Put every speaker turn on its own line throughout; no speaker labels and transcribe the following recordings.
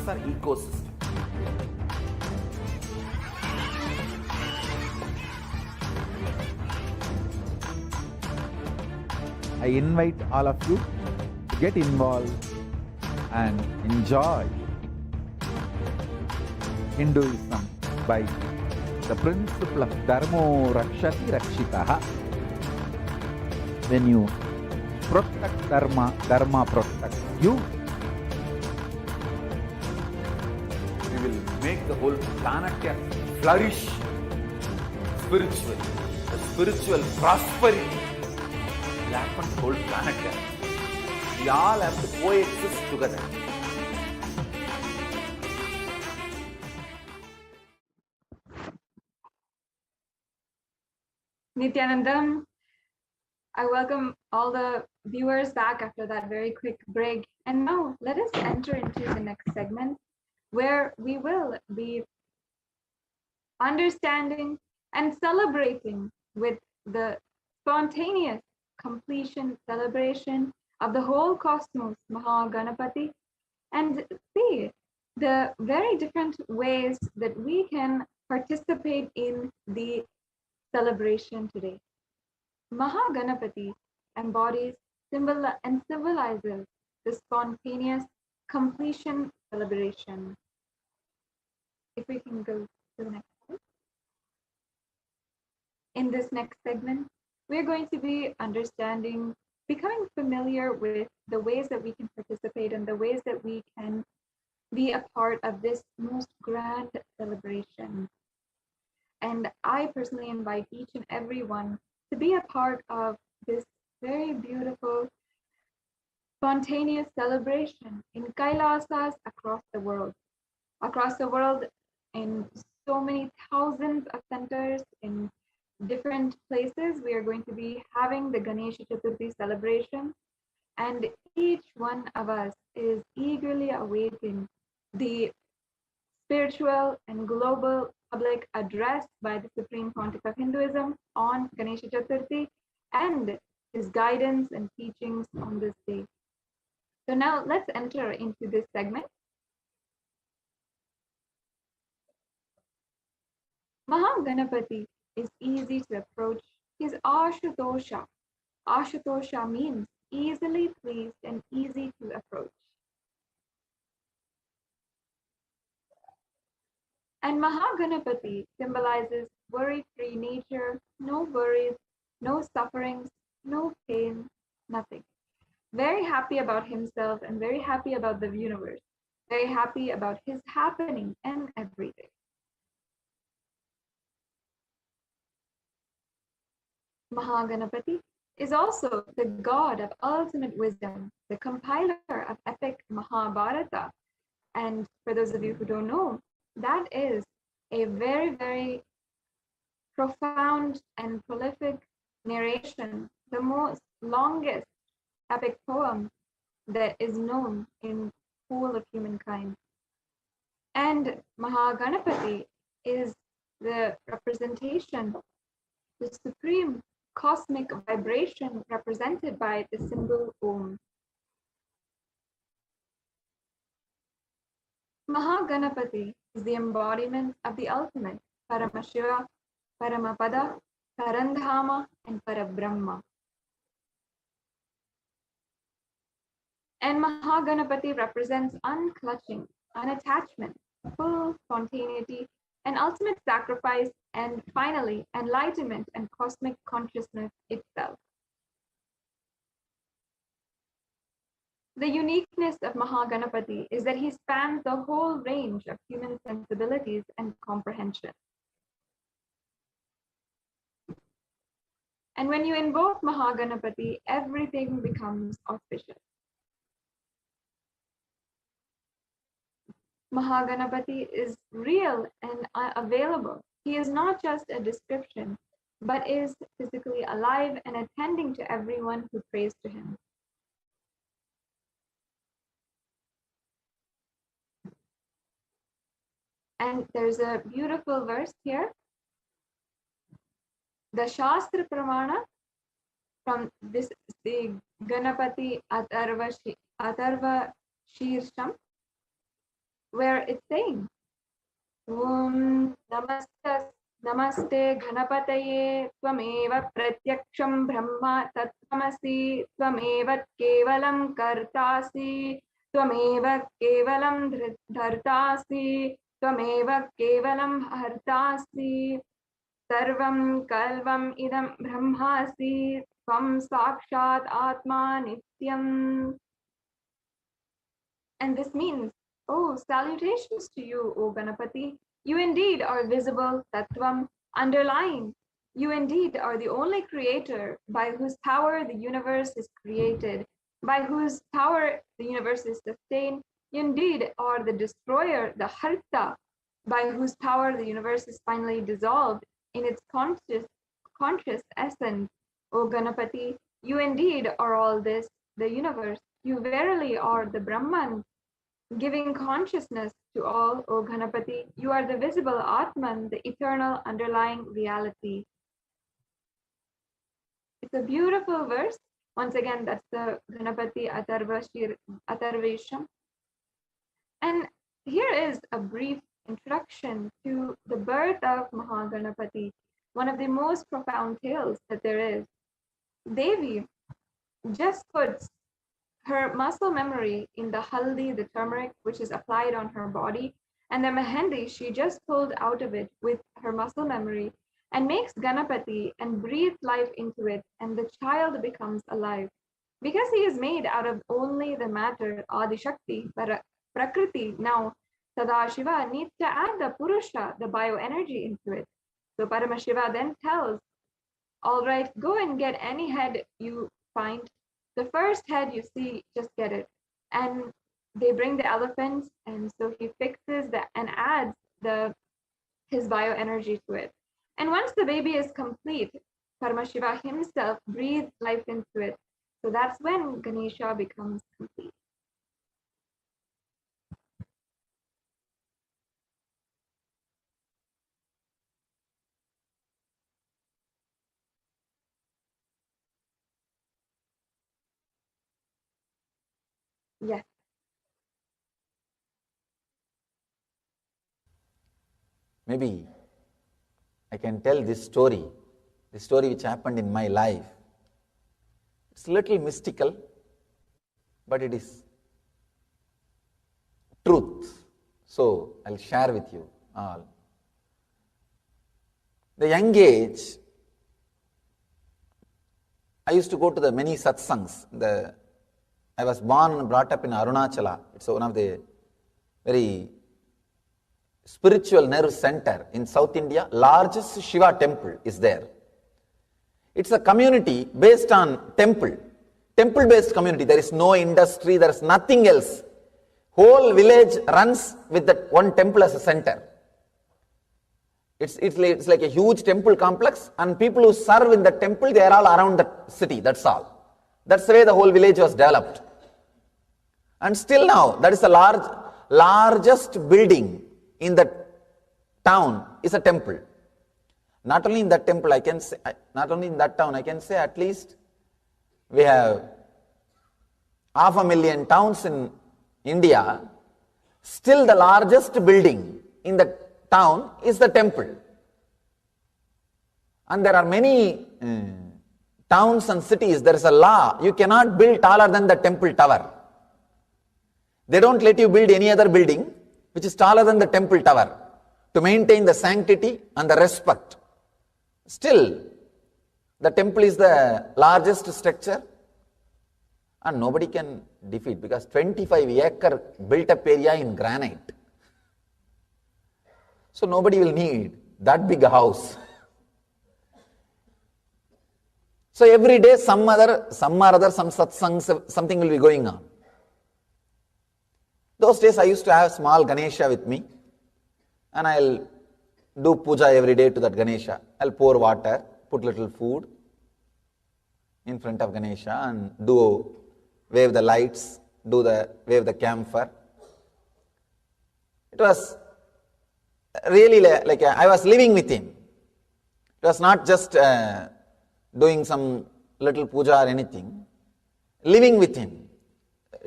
Plants are ecosystem.
I invite all of you to get involved and enjoy Hinduism by the principle of Dharmo Rakshati Rakshitaha. When you protect Dharma, Dharma protects you.
We will make the whole planet flourish spiritually. The spiritual prosperity will happen to the whole planet. We all have to coexist together.
Nithyanandam, I welcome all the viewers back after that very quick break. And now let us enter into the next segment where we will be understanding and celebrating with the spontaneous completion celebration of the whole cosmos, Mahaganapati, and see the very different ways that we can participate in the celebration today. Mahaganapati embodies and symbolizes the spontaneous completion celebration. If we can go to the next slide. In this next segment, we're going to be understanding, becoming familiar with the ways that we can participate and the ways that we can be a part of this most grand celebration. And I personally invite each and every one to be a part of this very beautiful, spontaneous celebration in Kailasas across the world. Across the world, in so many thousands of centers in different places, we are going to be having the Ganesha Chaturthi celebration. And each one of us is eagerly awaiting the spiritual and global public address by the Supreme Pontiff of Hinduism on Ganesha Chaturthi and his guidance and teachings on this day. So now let's enter into this segment. Mahaganapati is easy to approach. He is Ashutosha. Ashutosha means easily pleased and easy to approach. And Mahaganapati symbolizes worry-free nature, no worries, no sufferings, no pain, nothing. Very happy about himself and very happy about the universe. Very happy about his happening and everything. Mahaganapati is also the god of ultimate wisdom, the compiler of epic Mahabharata. And for those of you who don't know, that is a very, very profound and prolific narration, the most longest epic poem that is known in whole of humankind. And Mahaganapati is the representation, the supreme cosmic vibration represented by the symbol Om. Mahaganapati is the embodiment of the ultimate, Paramashiva, Paramapada, Parandhama, and Parabrahma. And Mahaganapati represents unclutching, unattachment, full spontaneity, and ultimate sacrifice, and finally, enlightenment and cosmic consciousness itself. The uniqueness of Mahaganapati is that he spans the whole range of human sensibilities and comprehension. And when you invoke Mahaganapati, everything becomes auspicious. Mahaganapati is real and available. He is not just a description, but is physically alive and attending to everyone who prays to him. And there's a beautiful verse here. The Shastra Pramana from this, the Ganapati Atharva Shirsham, where it's saying, Om Namaste Ganapataye Tvameva Pratyaksham Brahma Tattvamasi Tvameva Kevalam Kartasi Tvameva Kevalam Dhartasi Tvameva Kevalam Hartasi Sarvam Kalvam Idam Brahmasi Tvam Sakshat Atma Nityam. And this means, oh, salutations to you, O Ganapati. You indeed are visible, Tattvam, underlying. You indeed are the only creator by whose power the universe is created, by whose power the universe is sustained. You indeed are the destroyer, the Harta, by whose power the universe is finally dissolved in its conscious essence. O Ganapati, you indeed are all this, the universe. You verily are the Brahman, giving consciousness to all, O Ganapati. You are the visible Atman, the eternal underlying reality. It's a beautiful verse. Once again, that's the Ganapati Atharvesham. And here is a brief introduction to the birth of Mahaganapati, one of the most profound tales that there is. Devi just puts her muscle memory in the haldi, the turmeric, which is applied on her body, and the mehendi she just pulled out of it with her muscle memory and makes Ganapati and breathes life into it, and the child becomes alive. Because he is made out of only the matter, Adi Shakti, Prakriti, now Sadashiva needs to add the Purusha, the bioenergy, into it. So Paramashiva then tells, all right, go and get any head you find. The first head you see, just get it. And they bring the elephants, and so he fixes that and adds his bioenergy to it. And once the baby is complete, Paramashiva himself breathes life into it. So that's when Ganesha becomes complete. Yes.
Maybe I can tell this story which happened in my life. It's a little mystical, but it is truth. So I'll share with you all. The young age, I used to go to the many satsangs. I was born and brought up in Arunachala. It's one of the very spiritual nerve center in South India. Largest Shiva temple is there. It's a community based on temple-based community. There is no industry, there is nothing else. Whole village runs with that one temple as a center. It's like a huge temple complex, and people who serve in the temple, they are all around the city, that's all. That's the way the whole village was developed. And still now, that is the largest building in the town is a temple. Not only in that temple, I can say, not only in that town, I can say at least we have 500,000 towns in India. Still the largest building in the town is the temple. And there are many towns and cities, there is a law, you cannot build taller than the temple tower. They don't let you build any other building which is taller than the temple tower to maintain the sanctity and the respect. Still, the temple is the largest structure and nobody can defeat, because 25-acre built up area in granite. So nobody will need that big house. So every day some satsang, something will be going on. Those days I used to have small Ganesha with me, and I'll do puja every day to that Ganesha. I'll pour water, put little food in front of Ganesha and wave the lights, wave the camphor. It was really like I was living with him. It was not just doing some little puja or anything. Living with him.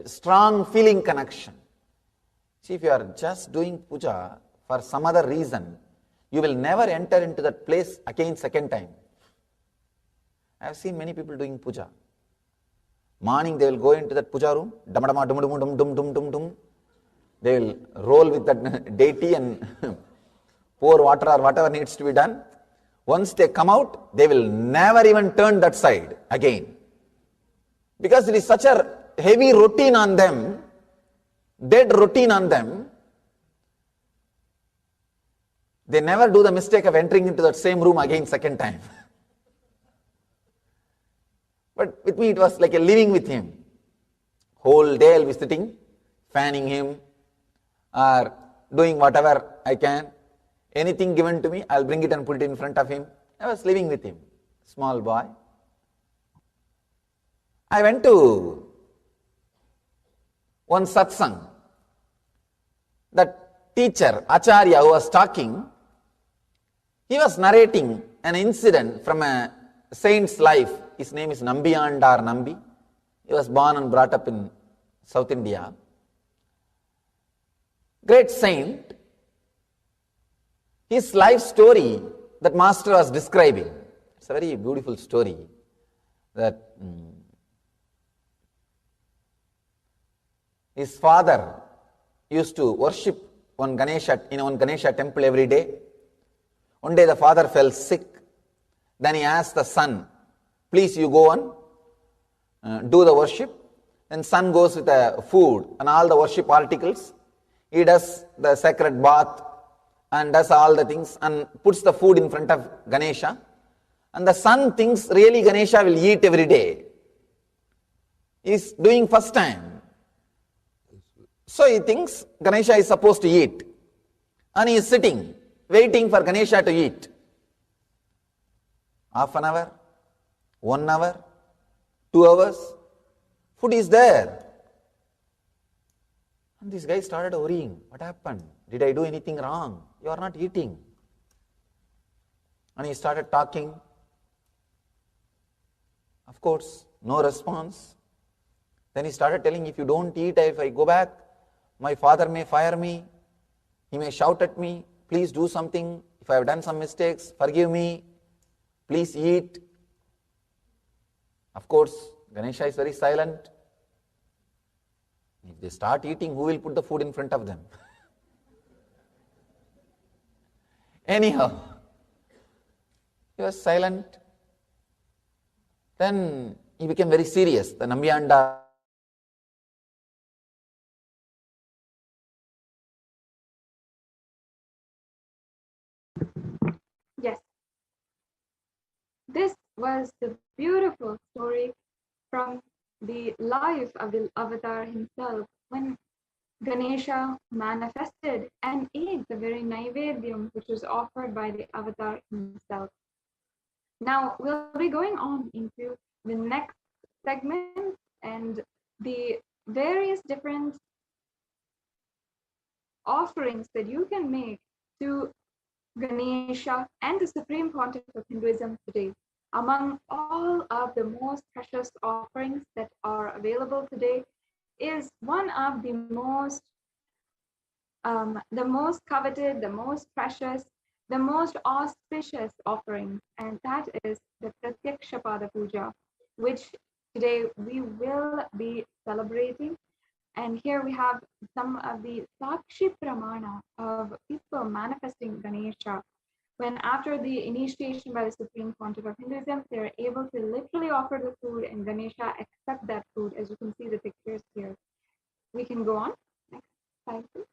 Strong feeling connection. See, if you are just doing puja for some other reason, you will never enter into that place again second time. I have seen many people doing puja. Morning they will go into that puja room, dum dum dum dum dum dum dum dum. They will roll with that deity and pour water or whatever needs to be done. Once they come out, they will never even turn that side again. Because it is such a heavy routine on them, dead routine on them, they never do the mistake of entering into that same room again second time. But with me it was like a living with him. Whole day I'll be sitting, fanning him, or doing whatever I can. Anything given to me, I'll bring it and put it in front of him. I was living with him, small boy. I went to one satsang. That teacher, Acharya, who was talking, he was narrating an incident from a saint's life. His name is Nambiyandar Nambi. He was born and brought up in South India. Great saint. His life story that master was describing, it's a very beautiful story, that his father used to worship one Ganesha in one Ganesha temple every day. One day the father fell sick. Then he asked the son, please you go on, do the worship. Then son goes with the food and all the worship articles. He does the sacred bath and does all the things and puts the food in front of Ganesha. And the son thinks really Ganesha will eat every day. He is doing first time. So he thinks Ganesha is supposed to eat. And he is sitting, waiting for Ganesha to eat. Half an hour, 1 hour, 2 hours, food is there. And this guy started worrying. What happened? Did I do anything wrong? You are not eating. And he started talking. Of course, no response. Then he started telling, if you don't eat, if I go back, my father may fire me. He may shout at me. Please do something. If I have done some mistakes, forgive me. Please eat. Of course, Ganesha is very silent. If they start eating, who will put the food in front of them? Anyhow, he was silent. Then he became very serious. The Nambiyanda
Yes. This was the beautiful story from the life of the avatar himself when Ganesha manifested and ate the very Naivedyam which was offered by the avatar himself. Now we'll be going on into the next segment and the various different offerings that you can make to Ganesha and the Supreme Pontiff of Hinduism today. Among all of the most precious offerings that are available today is one of the most coveted, the most precious, the most auspicious offerings, and that is the Pratyakshapada Puja, which today we will be celebrating. And here we have some of the Sakshi Pramana of people manifesting Ganesha. When after the initiation by the Supreme Pontiff of Hinduism, they are able to literally offer the food and Ganesha accept that food, as you can see the pictures here. We can go on. Next slide, please.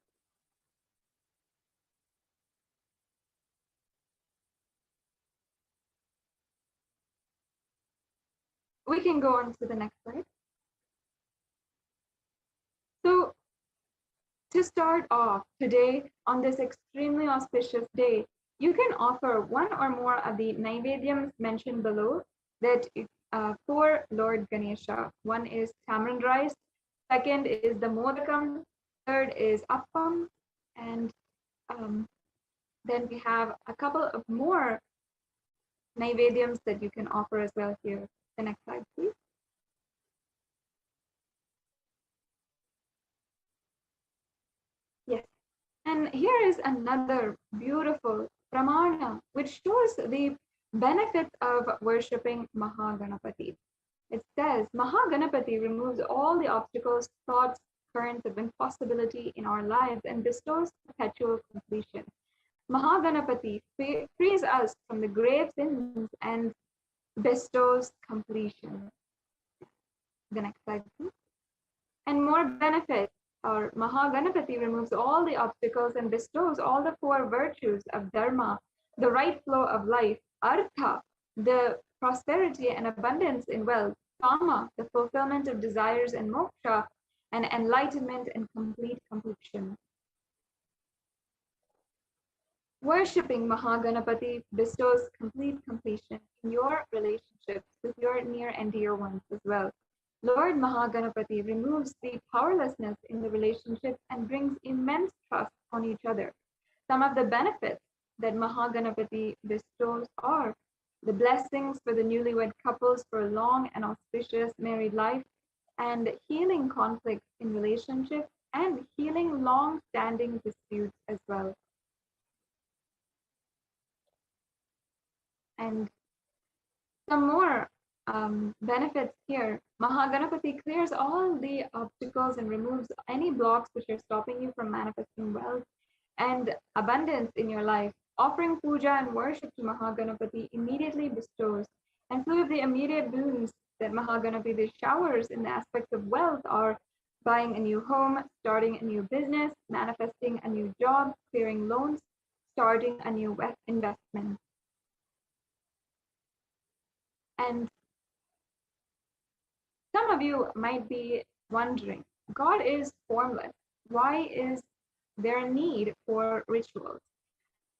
We can go on to the next slide. So to start off today on this extremely auspicious day, you can offer one or more of the Naivedyams mentioned below that for Lord Ganesha. One is tamarind rice, second is the modakam, third is appam, and then we have a couple of more Naivedyams that you can offer as well here. The next slide, please. here is another beautiful pramana which shows the benefits of worshipping Mahaganapati. It says, Mahaganapati removes all the obstacles, thoughts, currents of impossibility in our lives and bestows perpetual completion. Mahaganapati frees us from the grave sins and bestows completion. The next slide, please. And more benefits. Our Mahaganapati removes all the obstacles and bestows all the four virtues of Dharma, the right flow of life, Artha, the prosperity and abundance in wealth, Kama, the fulfillment of desires, and Moksha, and enlightenment and complete completion. Worshipping Mahaganapati bestows complete completion in your relationships with your near and dear ones as well. Lord Mahaganapati removes the powerlessness in the relationship and brings immense trust on each other. Some of the benefits that Mahaganapati bestows are the blessings for the newlywed couples for a long and auspicious married life, and healing conflicts in relationships, and healing long-standing disputes as well. And some more benefits here. Mahaganapati clears all the obstacles and removes any blocks which are stopping you from manifesting wealth and abundance in your life. Offering puja and worship to Mahaganapati immediately bestows. And few of the immediate boons that Mahaganapati showers in the aspects of wealth are buying a new home, starting a new business, manifesting a new job, clearing loans, starting a new investment. And some of you might be wondering, God is formless. Why is there a need for rituals?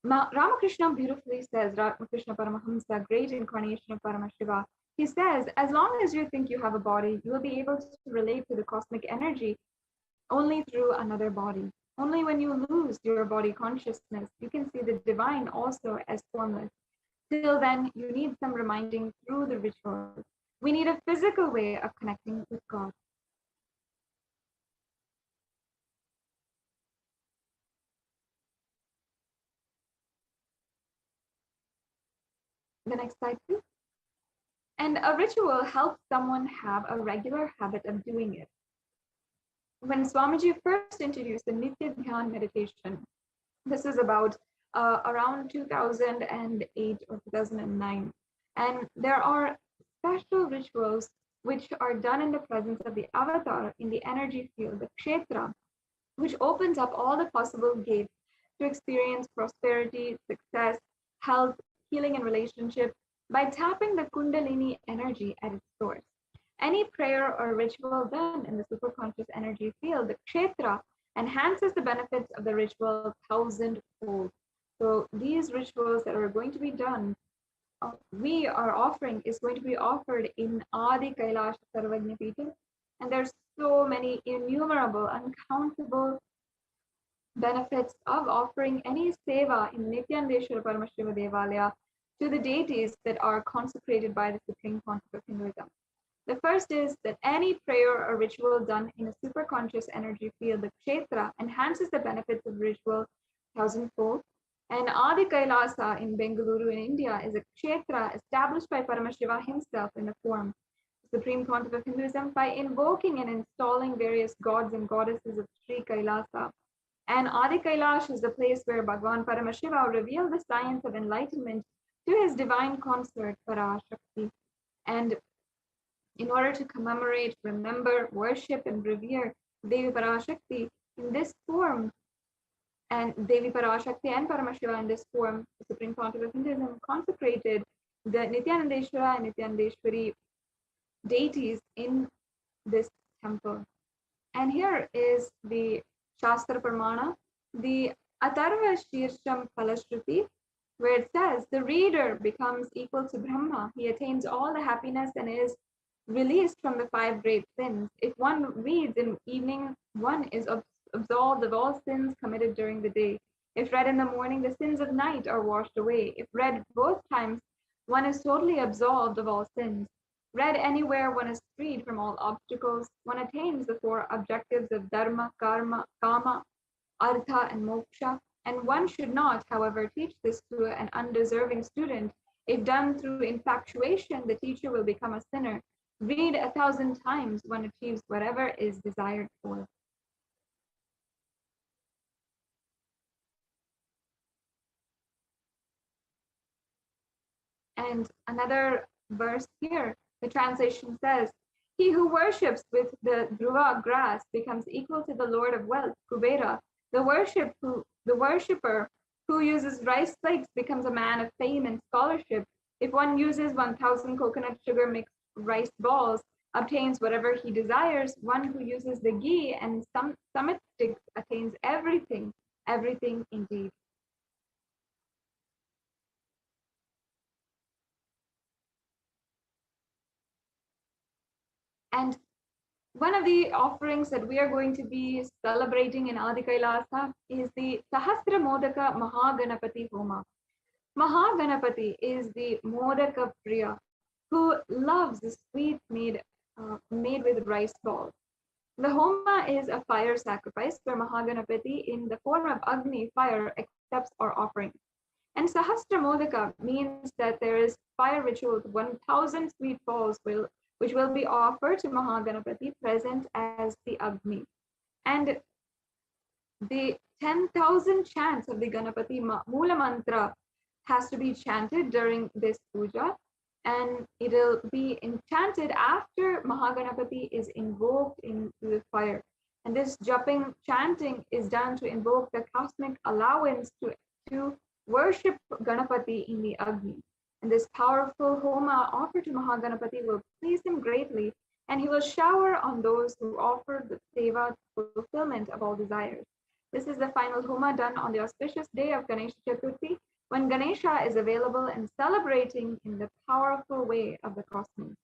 Ramakrishna beautifully says, Ramakrishna Paramahamsa, great incarnation of Paramashiva, he says, as long as you think you have a body, you will be able to relate to the cosmic energy only through another body. Only when you lose your body consciousness, you can see the divine also as formless. Till then, you need some reminding through the rituals. We need a physical way of connecting with God. The next slide, please. And a ritual helps someone have a regular habit of doing it. When Swamiji first introduced the Nitya Dhyan meditation, this is about around 2008 or 2009. And there are special rituals which are done in the presence of the avatar in the energy field, the kshetra, which opens up all the possible gates to experience prosperity, success, health, healing, and relationship by tapping the Kundalini energy at its source. Any prayer or ritual done in the superconscious energy field, the kshetra, enhances the benefits of the ritual 1,000-fold. So these rituals that are going to be done, we are offering, is going to be offered in Adi Kailasa Sarvajna Pita, and there's so many innumerable, uncountable benefits of offering any seva in Nithyananda Paramashiva Devalaya to the deities that are consecrated by the Supreme Pontiff of Hinduism. The first is that any prayer or ritual done in a superconscious energy field, the kshetra, enhances the benefits of ritual 1,000-fold. And Adi Kailasa in Bengaluru in India is a kshetra established by Paramashiva himself in the form of Supreme Pontiff of Hinduism by invoking and installing various gods and goddesses of Sri Kailasa. And Adi Kailash is the place where Bhagavan Paramashiva revealed the science of enlightenment to his divine consort Parashakti. And in order to commemorate, remember, worship, and revere Devi Parashakti in this form, and Devi Parashakti and Paramashiva in this form, the Supreme Pontiff of Hinduism consecrated the Nithyanandeshwara and Nithyanandeshwari deities in this temple. And here is the Shastra Pramana, the Atharva Shirsham Palashruti, where it says, the reader becomes equal to Brahma. He attains all the happiness and is released from the 5 great sins. If one reads in evening, one is absolved of all sins committed during the day. If read in the morning, the sins of night are washed away. If read both times, one is totally absolved of all sins. Read anywhere, one is freed from all obstacles. One attains the 4 objectives of Dharma, Karma, Kama, Artha, and Moksha. And one should not, however, teach this to an undeserving student. If done through infatuation, the teacher will become a sinner. Read 1,000 times, one achieves whatever is desired for. And another verse here, the translation says, he who worships with the dhruva grass becomes equal to the Lord of wealth, Kubera. The worshipper who uses rice flakes becomes a man of fame and scholarship. If one uses 1,000 coconut sugar mixed rice balls, obtains whatever he desires. One who uses the ghee and some summit sticks attains everything, everything indeed. And one of the offerings that we are going to be celebrating in Adi Kailasa is the Sahasra Modaka Mahaganapati Homa. Mahaganapati is the Modaka Priya who loves the sweet made with rice balls. The Homa is a fire sacrifice where Mahaganapati in the form of Agni, fire, accepts our offerings. And Sahasra Modaka means that there is fire ritual with 1,000 sweet balls which will be offered to Mahaganapati present as the Agni. And the 10,000 chants of the Ganapati Mula Mantra has to be chanted during this puja, and it'll be enchanted after Mahaganapati is invoked into the fire. And this jupping chanting is done to invoke the cosmic allowance to worship Ganapati in the Agni. And this powerful Homa offered to Mahaganapati will please him greatly, and he will shower on those who offer the seva fulfillment of all desires. This is the final Homa done on the auspicious day of Ganesha Chaturthi, when Ganesha is available and celebrating in the powerful way of the cosmos.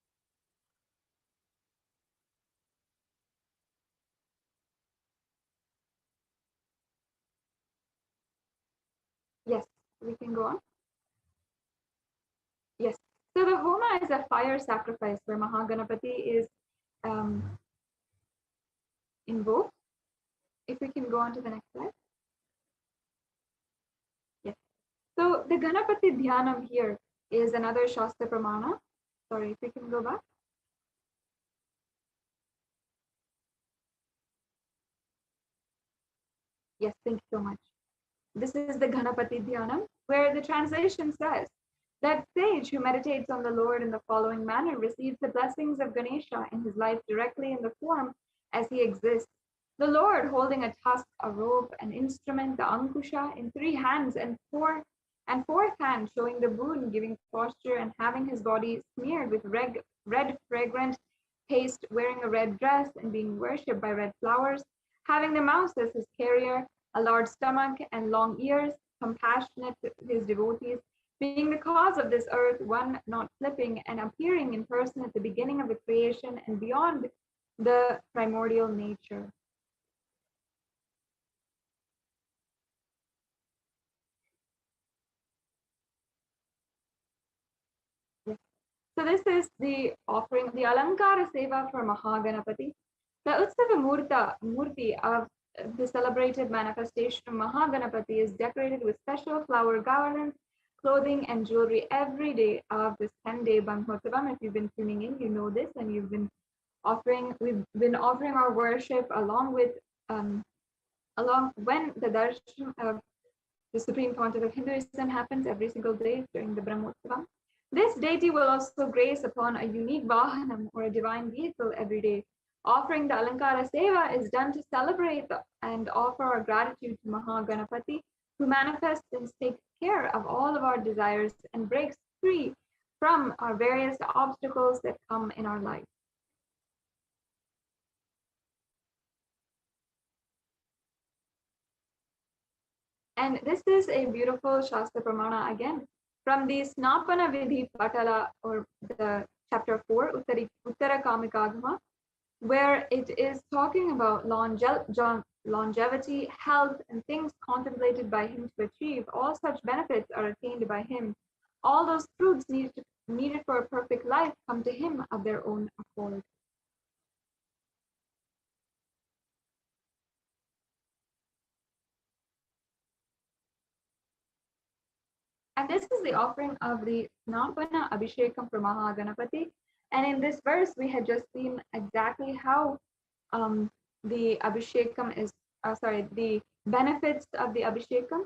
Yes, we can go on. Yes, so the Homa is a fire sacrifice where Mahaganapati is invoked. If we can go on to the next slide. Yes. So the Ganapati Dhyanam here is another Shastra Pramana. Sorry, if we can go back. Yes, thank you so much. This is the Ganapati Dhyanam, where the translation says, that sage who meditates on the Lord in the following manner receives the blessings of Ganesha in his life directly in the form as he exists. The Lord holding a tusk, a rope, an instrument, the Ankusha in 3 hands and fourth hand showing the boon, giving posture and having his body smeared with red fragrant paste, wearing a red dress and being worshipped by red flowers, having the mouse as his carrier, a large stomach and long ears, compassionate to his devotees, being the cause of this earth, one not slipping and appearing in person at the beginning of the creation and beyond the primordial nature. Yes. So this is the offering, the Alankara Seva for Mahaganapati. The Utsava Murti of the celebrated manifestation of Mahaganapati is decorated with special flower garlands, clothing and jewelry every day of this 10-day Brahmotsavam. If you've been tuning in, you know this, and we've been offering our worship along when the darshan of the Supreme Pontiff of Hinduism happens every single day during the Brahmotsavam. This deity will also grace upon a unique vahanam or a divine vehicle every day. Offering the Alankara Seva is done to celebrate and offer our gratitude to Mahaganapati, who manifests and takes care of all of our desires and breaks free from our various obstacles that come in our life. And this is a beautiful Shastra Pramana again from the Snapana Vidhi Patala, or the chapter 4, Uttara Kamikagama, where it is talking about longevity, health, and things contemplated by him to achieve. All such benefits are attained by him. All those fruits needed for a perfect life come to him of their own accord. this is the offering of the Snapana Abhishekam for Mahaganapati. And in this verse, we had just seen exactly how the Abhishekam is, the benefits of the Abhishekam.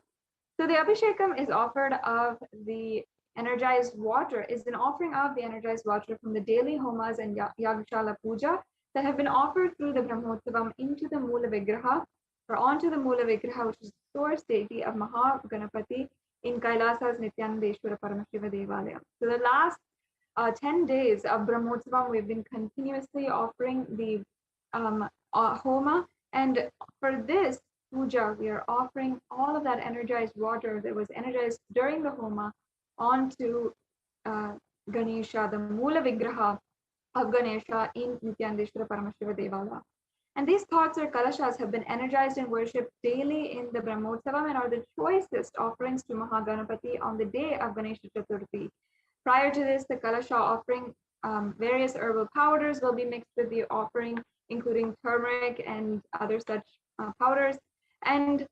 So the Abhishekam is offered of the energized water, is an offering of the energized water from the daily homas and Yagashala Puja that have been offered through the Brahmotsavam into the Mula Vigraha, or onto the Mula Vigraha, which is the source deity of Mahaganapati in Kailasa's Nithyananda Paramashiva Devalaya. So the last 10 days of Brahmotsavam, we've been continuously offering the Homa, and for this puja, we are offering all of that energized water that was energized during the Homa onto Ganesha, the Mula Vigraha of Ganesha in Nithyananda Paramashiva Devala. And these pots or kalashas have been energized and worshipped daily in the Brahmotsavam and are the choicest offerings to Mahaganapati on the day of Ganesha Chaturthi. Prior to this, the kalasha offering, various herbal powders will be mixed with the offering, including turmeric and other such powders. And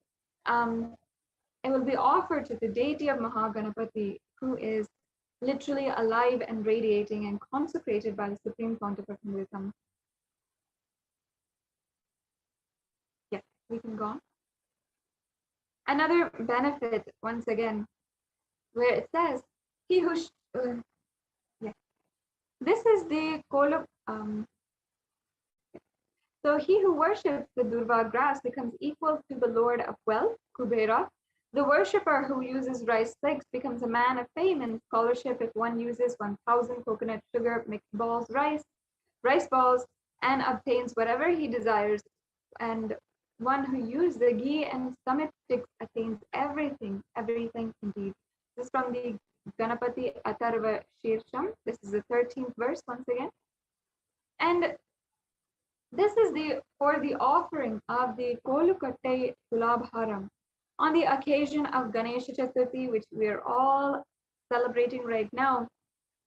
it will be offered to the deity of Mahaganapati, who is literally alive and radiating and consecrated by the Supreme Pontiff of Hinduism. Yes, we can go on. Another benefit, once again, where it says, he who this is the Kolu. So he who worships the Durva grass becomes equal to the Lord of Wealth, Kubera. The worshipper who uses rice flakes becomes a man of fame and scholarship if one uses 1,000 coconut sugar, mixed balls, rice balls, and obtains whatever he desires. And one who uses the ghee and summit sticks attains everything indeed. This is from the Ganapati Atharva Shirsham. This is the 13th verse once again. And this is for the offering of the Kolukatte Tulabharam on the occasion of Ganesha Chaturthi, which we are all celebrating right now.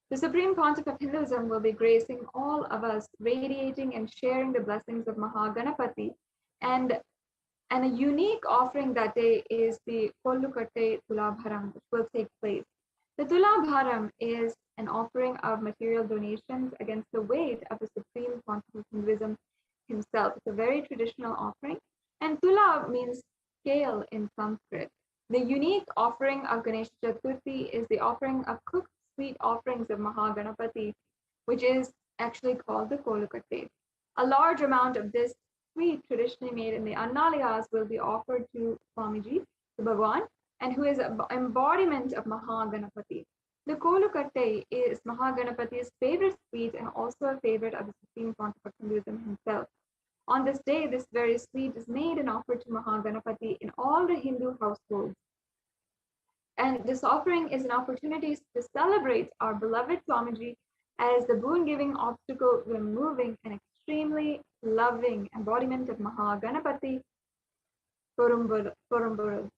The Supreme Pontiff of Hinduism will be gracing all of us, radiating and sharing the blessings of Mahaganapati. And a unique offering that day is the Kolukatte Tulabharam, which will take place. The Tulabharam is an offering of material donations against the weight of the Supreme Pontiff of Hinduism himself. It's a very traditional offering. And Tula means scale in Sanskrit. The unique offering of Ganesha Chaturthi is the offering of cooked sweet offerings of Mahaganapati, which is actually called the Kolukatte. A large amount of this sweet traditionally made in the Annalayas will be offered to Swamiji, to Bhagwan, and who is an embodiment of Mahaganapati. The Kolukatte is Mahaganapati's favorite sweet and also a favorite of the Supreme Pontiff of Hinduism himself. On this day, this very sweet is made and offered to Mahaganapati in all the Hindu households. And this offering is an opportunity to celebrate our beloved Swamiji as the boon-giving, obstacle-removing, and extremely loving embodiment of Mahaganapati Purumburu.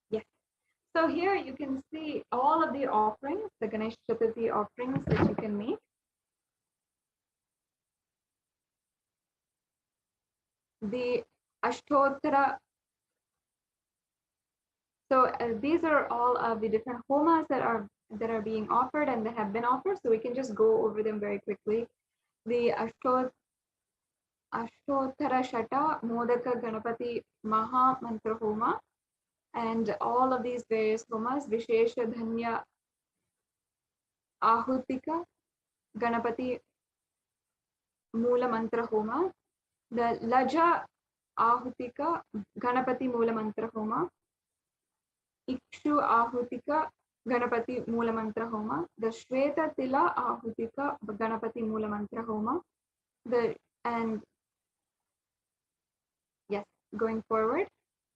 Yes. So here you can see all of the offerings, the Ganesh Chaturthi offerings that you can make. The Ashtottara. So these are all of the different homas that are being offered and that have been offered. So we can just go over them very quickly. The Ashtottara Shata Modaka Ganapati Maha Mantra Homa, and all of these various homas, Vishesha Dhanya Ahutika Ganapati Mula Mantra Homa, the Laja Ahutika Ganapati Mula Mantra Homa, Ikshu Ahutika Ganapati Mula Mantra Homa, the Shweta Tila Ahutika Ganapati Mula Mantra Homa, going forward,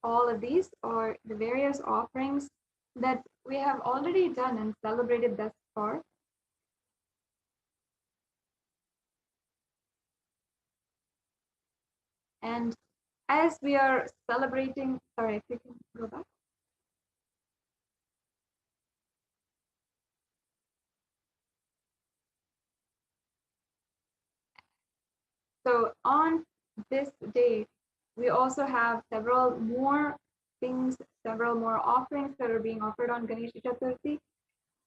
all of these are the various offerings that we have already done and celebrated thus far. And as we are celebrating, sorry, if you can go back. So on this day, we also have several more things, several more offerings that are being offered on Ganesha Chaturthi.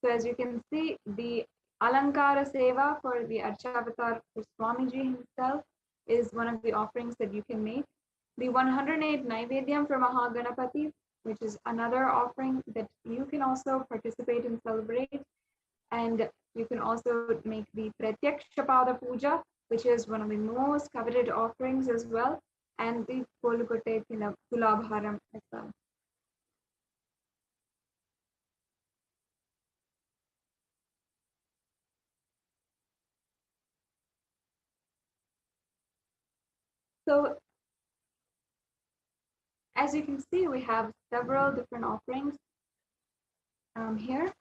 So as you can see, the Alankara Seva for the Archavatar for Swamiji himself is one of the offerings that you can make. The 108 Naivedyam for Mahaganapati, which is another offering that you can also participate and celebrate. And you can also make the Pratyakshapada Puja, which is one of the most coveted offerings as well, and the Kolugote Tulabharam as well. So as you can see, we have several different offerings here.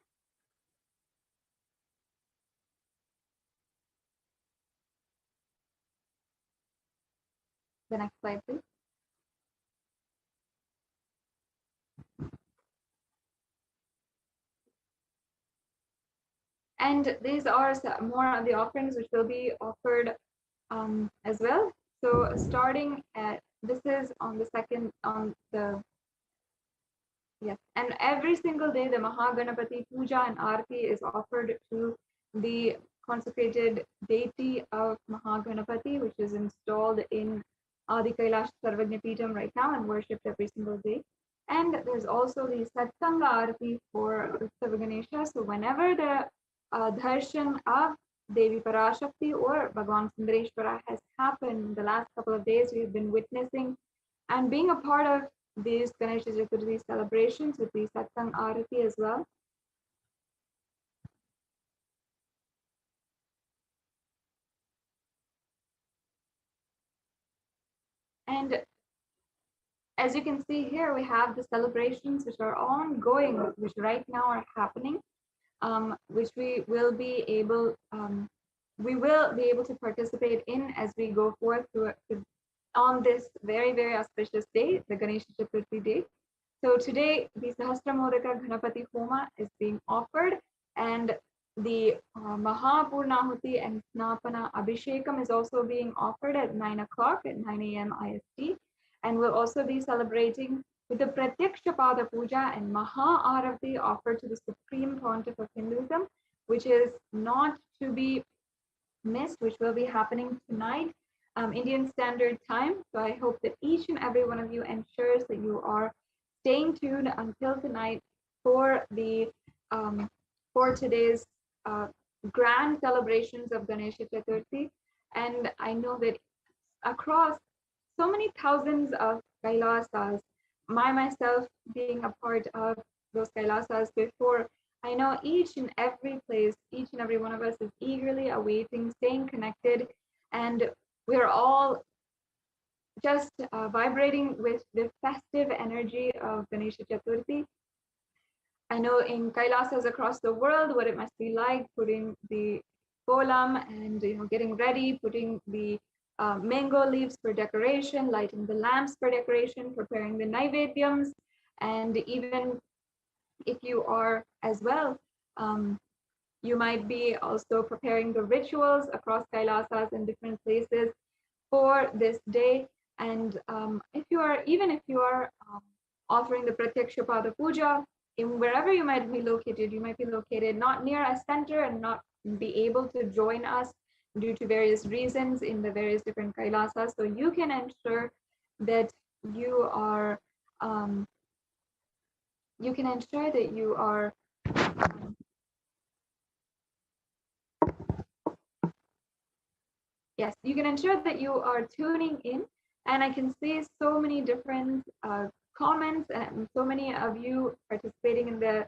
The next slide, please. And these are more of the offerings which will be offered as well. So starting at, this is on the second, on the, yes, and every single day the Mahaganapati Puja and Aarti is offered to the consecrated deity of Mahaganapati, which is installed in the Kailasa Sarvagnya Peetham right now and worshipped every single day. And there's also the Satsang Aarti for Uttava Ganesha. So whenever the darshan of Devi Parashakti or Bhagavan Sundareshwara has happened the last couple of days, we have been witnessing and being a part of these Ganesha Chaturthi celebrations with the Satsang Aarati as well. And as you can see here, we have the celebrations which are ongoing, which right now are happening, which we will be able to participate in as we go forth on this very, very auspicious day, the Ganesha Chaturthi day. So today, the Sahasramodaka Ganapati Homa is being offered, and the Mahapurnahuti and Snapana Abhishekam is also being offered at 9 o'clock at 9 a.m. IST. And we'll also be celebrating with the Pratyakshapada Puja and Maha Arati offered to the Supreme Pontiff of Hinduism, which is not to be missed, which will be happening tonight, Indian Standard Time. So I hope that each and every one of you ensures that you are staying tuned until tonight for the for today's grand celebrations of Ganesha Chaturthi. And I know that across so many thousands of Kailasas, myself being a part of those Kailasas before, I know each and every place, each and every one of us is eagerly awaiting, staying connected, and we're all just vibrating with the festive energy of Ganesha Chaturthi. I know in Kailasas across the world what it must be like, putting the kolam and getting ready, putting the mango leaves for decoration, lighting the lamps for decoration, preparing the naivedyams, and even if you are as well, you might be also preparing the rituals across Kailasas in different places for this day. And if you are offering the Pratyakshapada Puja, in wherever you might be located not near a center and not be able to join us due to various reasons in the various different Kailasas. So you can ensure that you are yes, you can ensure that you are tuning in. And I can see so many different comments and so many of you participating in the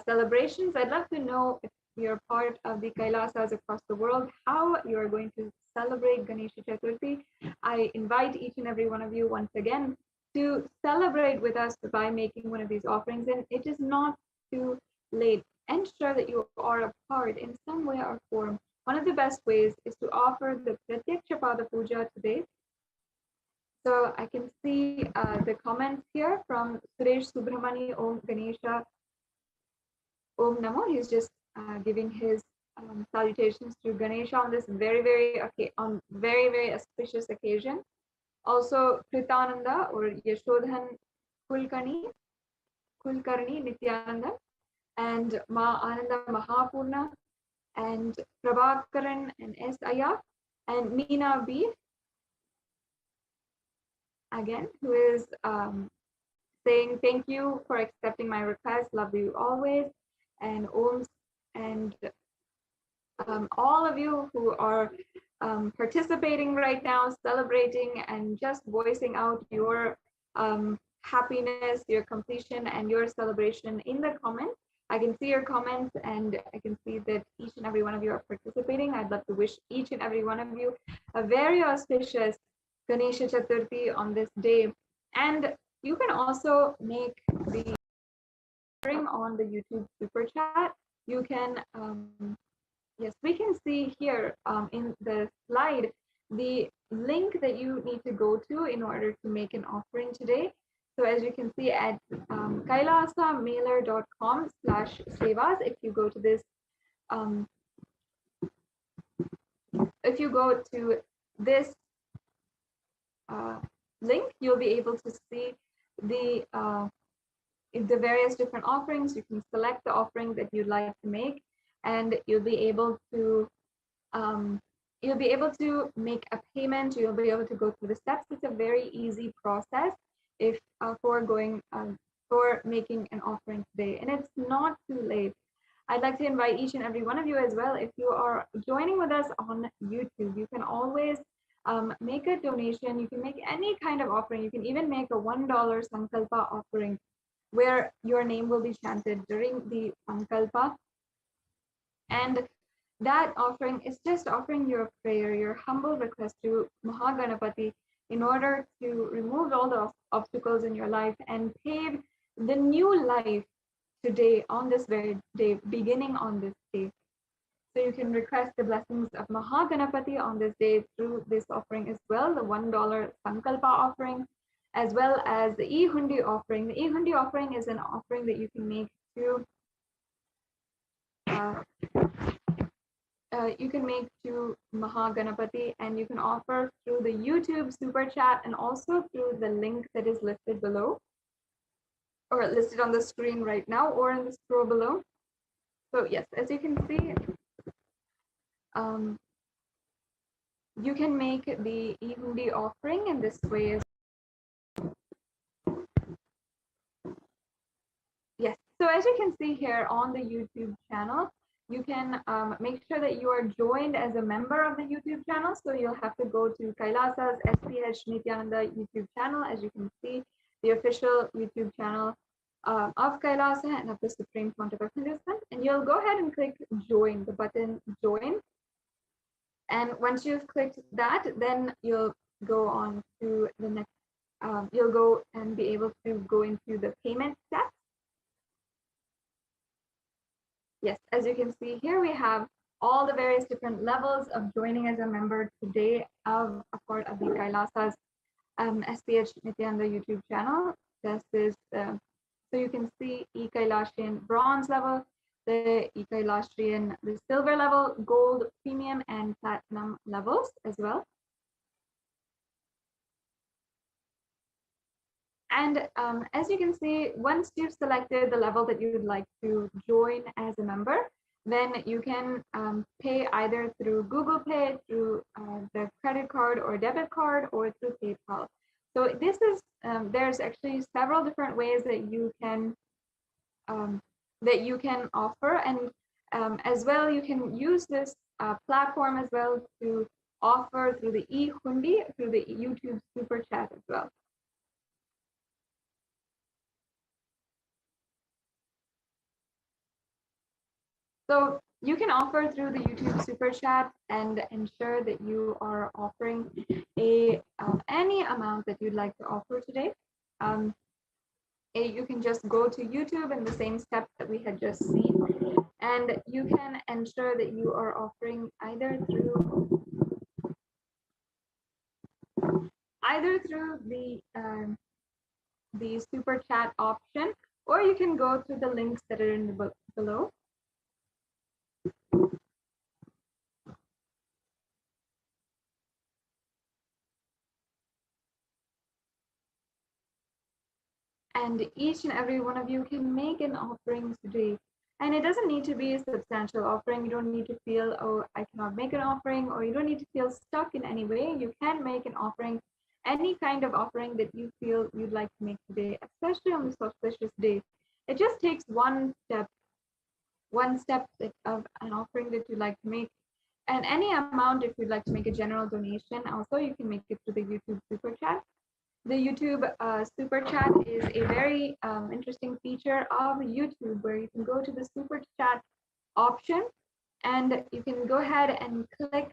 celebrations. I'd love to know if you're part of the Kailasas across the world, how you're going to celebrate Ganesha Chaturthi. I invite each and every one of you once again to celebrate with us by making one of these offerings. And it is not too late. Ensure that you are a part in some way or form. One of the best ways is to offer the Pratyakshapada Puja today. So I can see the comments here from Suresh Subramani, Om Ganesha, Om Namo. He's just giving his salutations to Ganesha on this very auspicious occasion. Also, Kritananda or Yashodhan Kulkarni Nithyananda, and Ma Ananda Mahapurna, and Prabhakaran and S. Aya, and Meena B. again, who is saying thank you for accepting my request, love you always, and Om, and all of you who are participating right now, celebrating and just voicing out your happiness, your completion, and your celebration in the comments. I can see your comments and I can see that each and every one of you are participating. I'd love to wish each and every one of you a very auspicious Ganesha Chaturthi on this day. And you can also make the offering on the YouTube super chat. You can, yes, we can see here in the slide the link that you need to go to in order to make an offering today. So as you can see at kailasamailer.com/sevas, if you go to this, if you go to this link, you'll be able to see the various different offerings. You can select the offering that you'd like to make, and you'll be able to make a payment. You'll be able to go through the steps. It's a very easy process if for making an offering today, and it's not too late. I'd like to invite each and every one of you as well. If you are joining with us on YouTube, you can always make a donation. You can make any kind of offering. You can even make a $1 Sankalpa offering where your name will be chanted during the Sankalpa. And that offering is just offering your prayer, your humble request to Mahaganapati in order to remove all the obstacles in your life and pave the new life today on this very day, beginning on this day. So you can request the blessings of Mahaganapati on this day through this offering as well, the $1 Sankalpa offering, as well as the e-hundi offering. The e-hundi offering is an offering that you can make to Mahaganapati, and you can offer through the YouTube super chat and also through the link that is listed below, or listed on the screen right now, or in the scroll below. So yes, as you can see, you can make the e-hundi offering in this way. Yes, so as you can see here on the YouTube channel, you can make sure that you are joined as a member of the YouTube channel. So you'll have to go to Kailasa's HDH Nithyananda YouTube channel. As you can see, the official YouTube channel of Kailasa and of the Supreme Pontiff Hindustan. And you'll go ahead and click join, the button join. And once you've clicked that, then you'll go on to the next, you'll go and be able to go into the payment steps. Yes, as you can see here, we have all the various different levels of joining as a member today of a part of the Kailasa's SPH Nithyananda YouTube channel. This is so you can see E-Kailashian bronze level, the E-Kailashian, the silver level, gold, premium, and platinum levels as well. And as you can see, once you've selected the level that you would like to join as a member, then you can pay either through Google Pay, through the credit card or debit card, or through PayPal. So this is, there's actually several different ways that you can offer, and as well, you can use this platform as well to offer through the e-hundi, through the YouTube super chat as well. So you can offer through the YouTube super chat and ensure that you are offering any amount that you'd like to offer today. You can just go to YouTube in the same steps that we had just seen, and you can ensure that you are offering either through the super chat option, or you can go to the links that are in the below. And each and every one of you can make an offering today. And it doesn't need to be a substantial offering. You don't need to feel, oh, I cannot make an offering, or you don't need to feel stuck in any way. You can make an offering, any kind of offering that you feel you'd like to make today, especially on this auspicious day. It just takes one step of an offering that you'd like to make. And any amount, if you'd like to make a general donation, also you can make it to the YouTube Super Chat. The YouTube Super Chat is a very interesting feature of YouTube where you can go to the Super Chat option and you can go ahead and click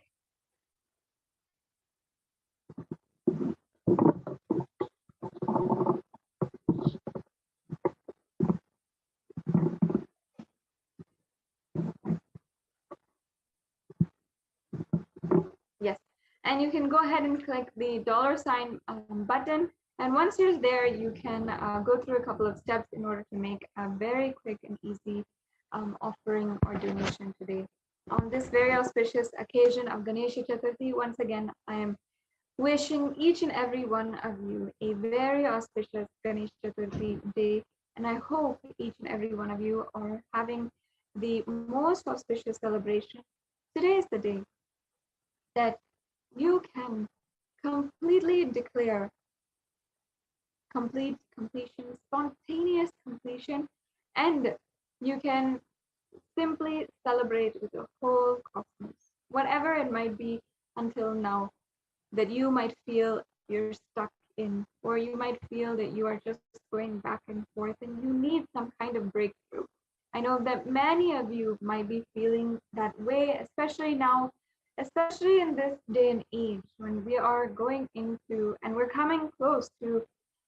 yes, and you can go ahead and click the $sign button. And once you're there, you can go through a couple of steps in order to make a very quick and easy offering or donation today. On this very auspicious occasion of Ganesha Chaturthi, once again, I am wishing each and every one of you a very auspicious Ganesha Chaturthi day. And I hope each and every one of you are having the most auspicious celebration. Today is the day that you can completely declare completion, spontaneous completion, and you can simply celebrate with the whole cosmos, whatever it might be until now that you might feel you're stuck in, or you might feel that you are just going back and forth and you need some kind of breakthrough. I know that many of you might be feeling that way, especially now, especially in this day and age when we are going into and we're coming close to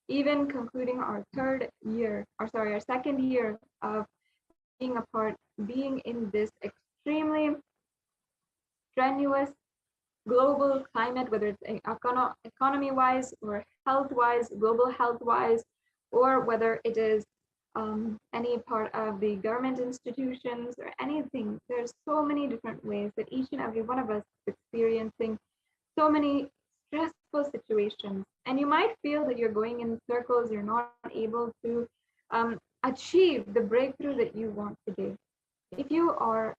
even concluding our second year of being in this extremely strenuous global climate, whether it's economy-wise or health-wise, global health-wise, or whether it is any part of the government institutions or anything. There's so many different ways that each and every one of us is experiencing so many stressful situations. And you might feel that you're going in circles, you're not able to achieve the breakthrough that you want today. If you are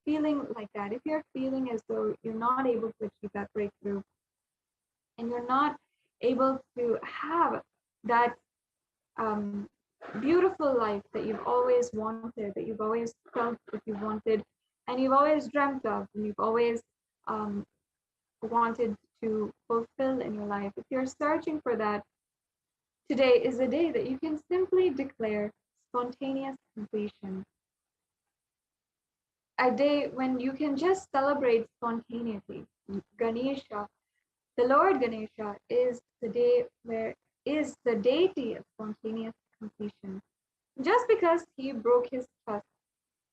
feeling like that, if you're feeling as though you're not able to achieve that breakthrough and you're not able to have that beautiful life that you've always wanted, that you've always felt that you wanted, and you've always dreamt of, and you've always wanted to fulfill in your life, if you're searching for that, today is a day that you can simply declare spontaneous completion. A day when you can just celebrate spontaneously. Ganesha, the Lord Ganesha, is the deity of spontaneous completion. Just because he broke his trust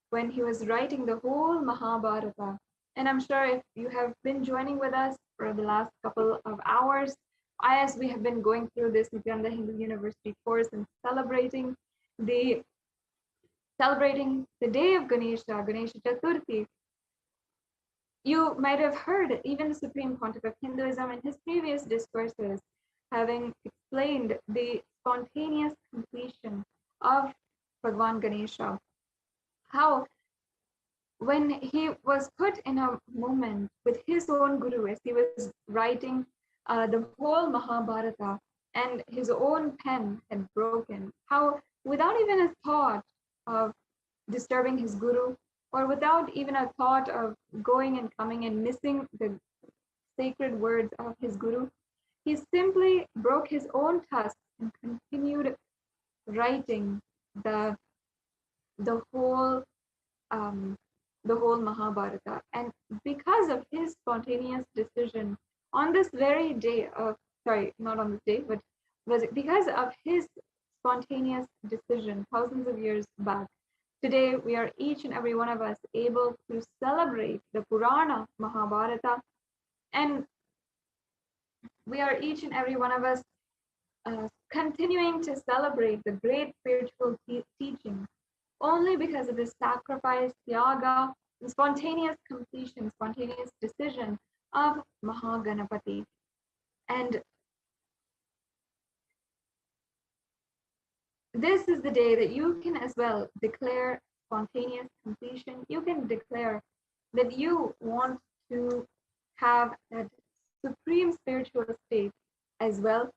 when he was writing the whole Mahabharata, and I'm sure if you have been joining with us for the last couple of hours, as we have been going through this Nithyananda Hindu University course and celebrating the day of Ganesha, Ganesha Chaturthi, you might have heard even the Supreme Pontiff of Hinduism in his previous discourses having explained the spontaneous completion of Bhagwan Ganesha. How when he was put in a moment with his own guru as he was writing the whole Mahabharata and his own pen had broken, how without even a thought of disturbing his guru, or without even a thought of going and coming and missing the sacred words of his guru, he simply broke his own tusk and continued writing the whole Mahabharata. And because of his spontaneous decision on this very day of, sorry, not on this day, but because of his spontaneous decision thousands of years back, today we are each and every one of us able to celebrate the Purana Mahabharata, and we are each and every one of us continuing to celebrate the great spiritual teachings only because of the sacrifice, tyaga, and spontaneous completion, spontaneous decision of Mahaganapati. And this is the day that you can as well declare spontaneous completion. You can declare that you want to have that supreme spiritual state as well,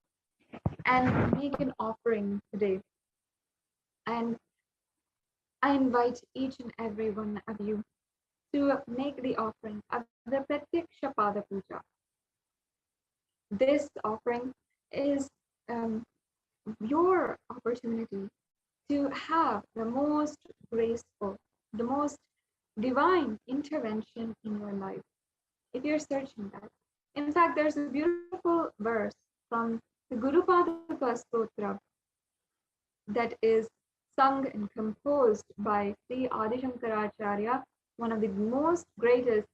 and make an offering today. And I invite each and every one of you to make the offering of the Pratyaksha Pada Puja. This offering is your opportunity to have the most graceful, the most divine intervention in your life, if you're searching that. In fact, there's a beautiful verse from the Guru Padaka Stotra that is sung and composed by Sri Adi Shankaracharya, one of the most greatest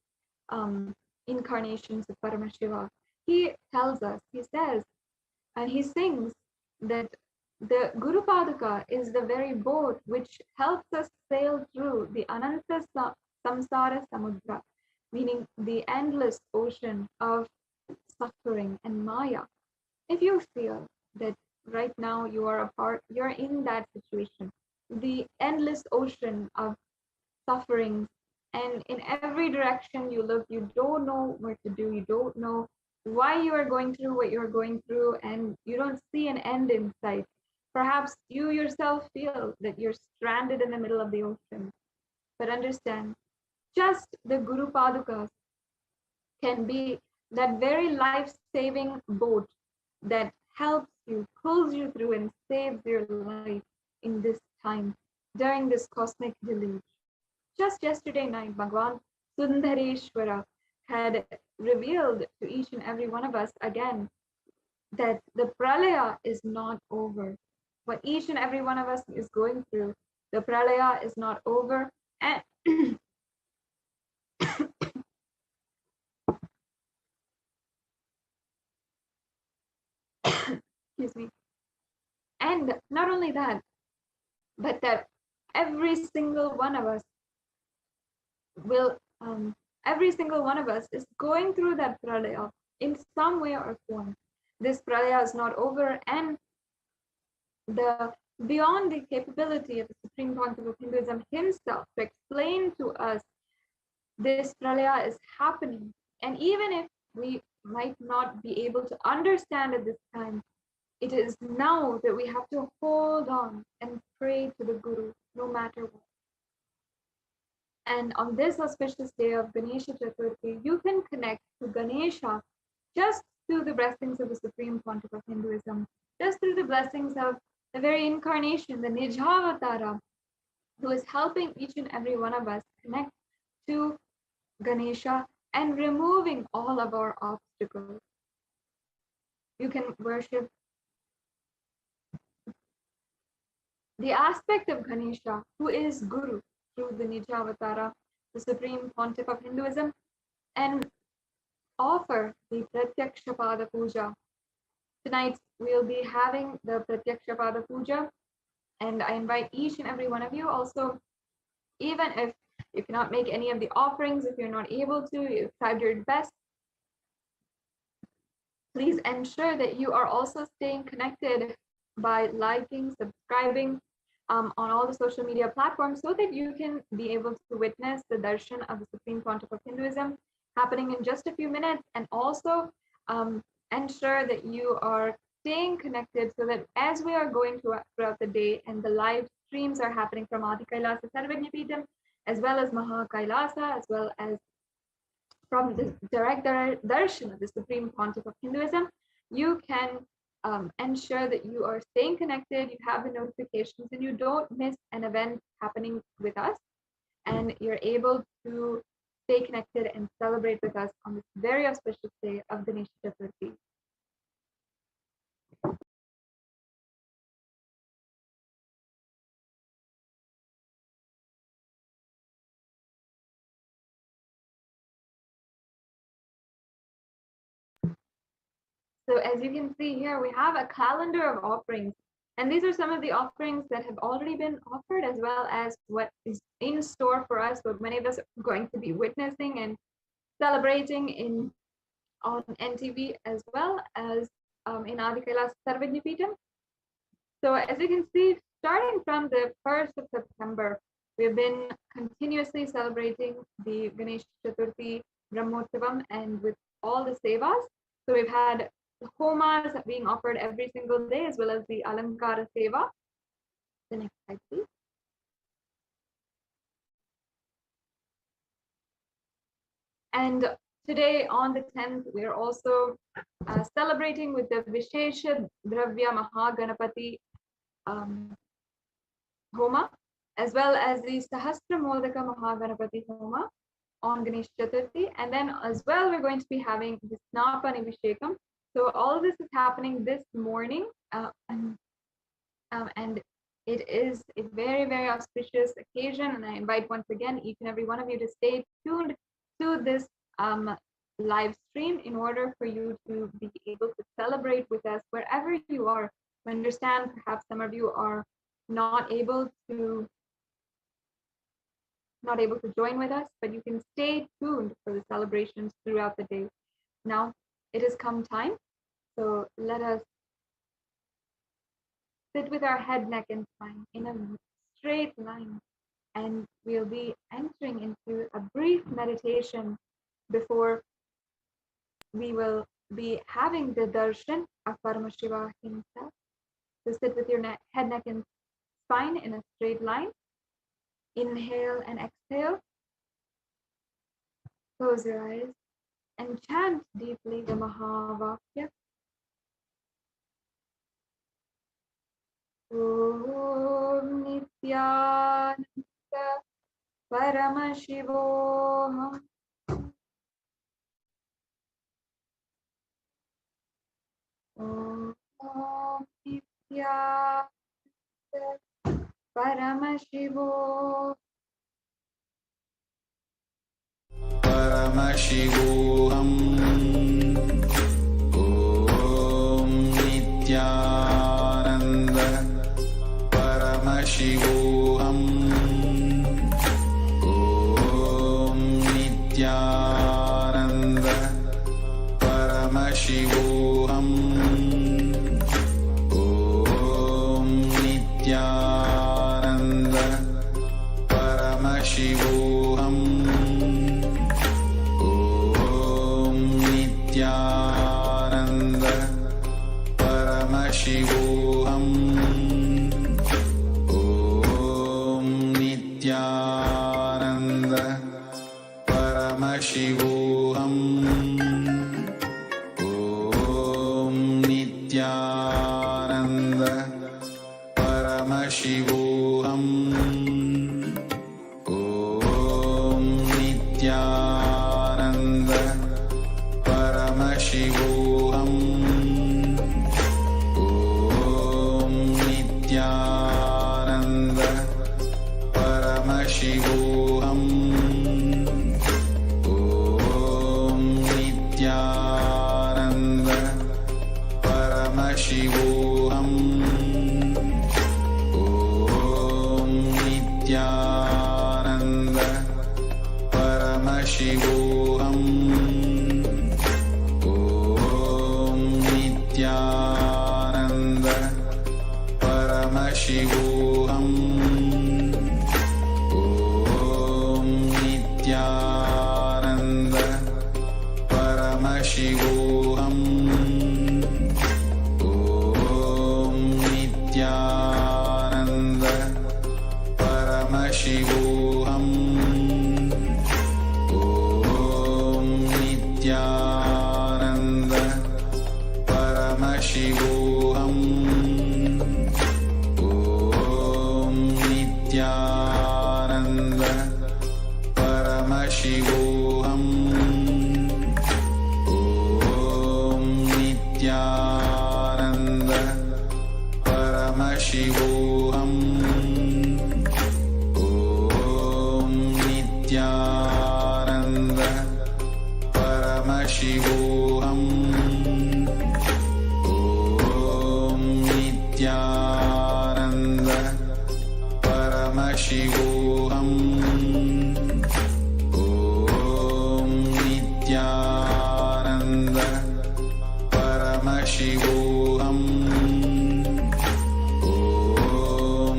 incarnations of Paramashiva. He tells us, he says, and he sings that the Guru Padaka is the very boat which helps us sail through the Ananta Samsara Samudra, meaning the endless ocean of suffering and Maya. If you feel that right now you're in that situation, the endless ocean of sufferings, and in every direction you look, you don't know what to do, you don't know why you are going through what you're going through, and you don't see an end in sight. Perhaps you yourself feel that you're stranded in the middle of the ocean. But understand, just the Guru Padukas can be that very life-saving boat that helps you, pulls you through, and saves your life in this time, during this cosmic deluge. Just yesterday night, Bhagwan Sundareshwara had revealed to each and every one of us again that the pralaya is not over. What each and every one of us is going through, the pralaya is not over. And excuse me. And not only that, but that every single one of us will, every single one of us is going through that pralaya in some way or form. This pralaya is not over, and the beyond the capability of the Supreme Pontiff of Hinduism himself to explain to us this pralaya is happening. And even if we might not be able to understand at this time, it is now that we have to hold on and pray to the Guru, no matter what. And on this auspicious day of Ganesha Chaturthi, you can connect to Ganesha just through the blessings of the Supreme Pontiff of Hinduism, just through the blessings of the very incarnation, the Nijavatara, who is helping each and every one of us connect to Ganesha and removing all of our obstacles. You can worship the aspect of Ganesha, who is Guru, through the Nijavatara, the Supreme Pontiff of Hinduism, and offer the Pratyaksha Pada Puja. Tonight, we'll be having the Pratyaksha Pada Puja, and I invite each and every one of you also, even if you cannot make any of the offerings, if you're not able to, you've tried your best, please ensure that you are also staying connected by liking, subscribing on all the social media platforms, so that you can be able to witness the darshan of the Supreme Pontiff of Hinduism happening in just a few minutes, and also ensure that you are staying connected, so that as we are going throughout the day and the live streams are happening from Adi Kailasa Sarvajnapeetham, as well as Maha Kailasa, as well as from the direct darshan of the Supreme Pontiff of Hinduism, you can ensure that you are staying connected, you have the notifications, and you don't miss an event happening with us, and you're able to stay connected and celebrate with us on this very auspicious day of Ganesha Chaturthi. So as you can see here, we have a calendar of offerings. And these are some of the offerings that have already been offered, as well as what is in store for us, what many of us are going to be witnessing and celebrating on NTV, as well as in Adi Kailasa Sarvajnapeetham. So as you can see, starting from the 1st of September, we've been continuously celebrating the Ganesh Chaturthi Brahmotsavam and with all the sevas. So we've had homas being offered every single day, as well as the Alankara Seva. The next slide, please. And today on the 10th, we are also celebrating with the Vishesha Dravya Mahaganapati Homa, as well as the Sahasra Modaka Mahaganapati Homa on Ganesh Chaturthi. And then as well, we're going to be having the Snapani Vishekam. So all of this is happening this morning. And it is a very, very auspicious occasion. And I invite once again each and every one of you to stay tuned to this live stream in order for you to be able to celebrate with us wherever you are. I understand perhaps some of you are not able to join with us, but you can stay tuned for the celebrations throughout the day. Now it has come time, so let us sit with our head, neck, and spine in a straight line, and we'll be entering into a brief meditation before we will be having the darshan of Paramashiva himself. So sit with your head, neck, and spine in a straight line. Inhale and exhale. Close your eyes and chant deeply the Mahavakya. Om Nithyananda Paramashivoham. Om Nithyananda Paramashivoham.
Paramashivoham. Om Nithyananda Paramashivoham. Om Nithyananda Paramashivoham. Om Nithyananda Paramashivoham. Om Nithyananda Paramashivoham. Om Nithyananda Paramashivoham. Om Nithyananda Paramashivoham. Om Nithyananda Paramashivoham. Om Nithyananda Paramashivoham. Om Nithyananda Paramashivoham. Om Nithyananda Paramashivoham. Om Nithyananda Paramashivoham. Om Nithyananda Paramashivoham. Om Nithyananda Paramashivoham. Om Nithyananda Paramashivoham. Om Nithyananda Paramashivoham. Om Nithyananda Paramashivoham. Om Nithyananda Paramashivoham. Om Nithyananda Paramashivoham. Om Nithyananda Paramashivoham. Om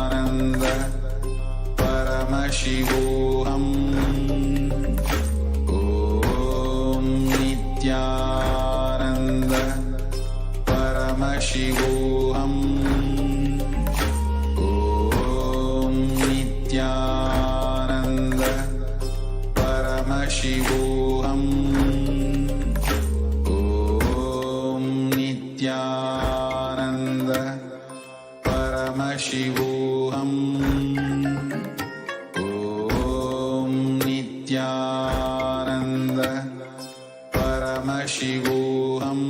Paramashivoham. Om Nithyananda Paramashivoham. Om Nithyananda Paramashivoham. Om Nithyananda Paramashivoham. Om Nithyananda Paramashivoham.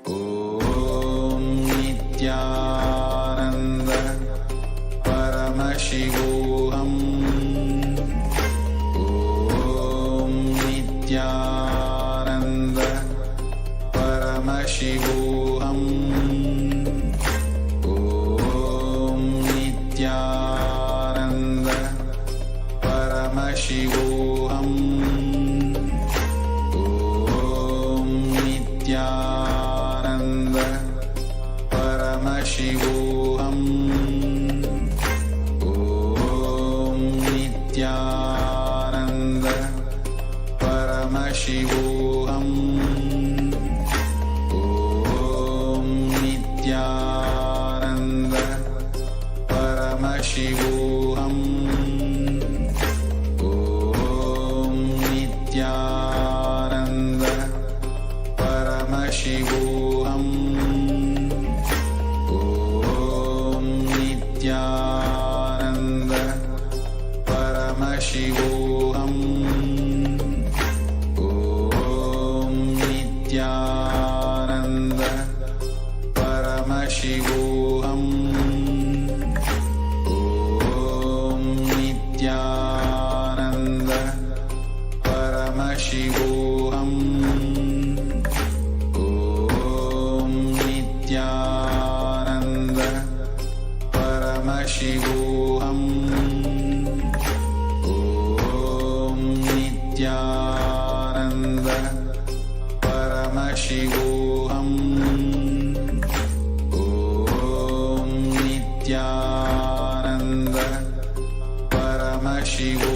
Om Nithyananda Paramashivoham. Om Nithyananda Paramashivoham. Om Nithyananda Paramashivoham. Om Nithyananda Paramashivoham. Om Nithyananda Paramashivoham. Om Nithyananda Paramashivoham. Om Nithyananda Paramashivoham. Om Nithyananda Paramashivoham. Om Nithyananda Paramashivoham. Om Nithyananda Paramashivoham. Om Nithyananda Paramashivoham. Om Nithyananda Paramashivoham. Om Nithyananda Paramashivoham.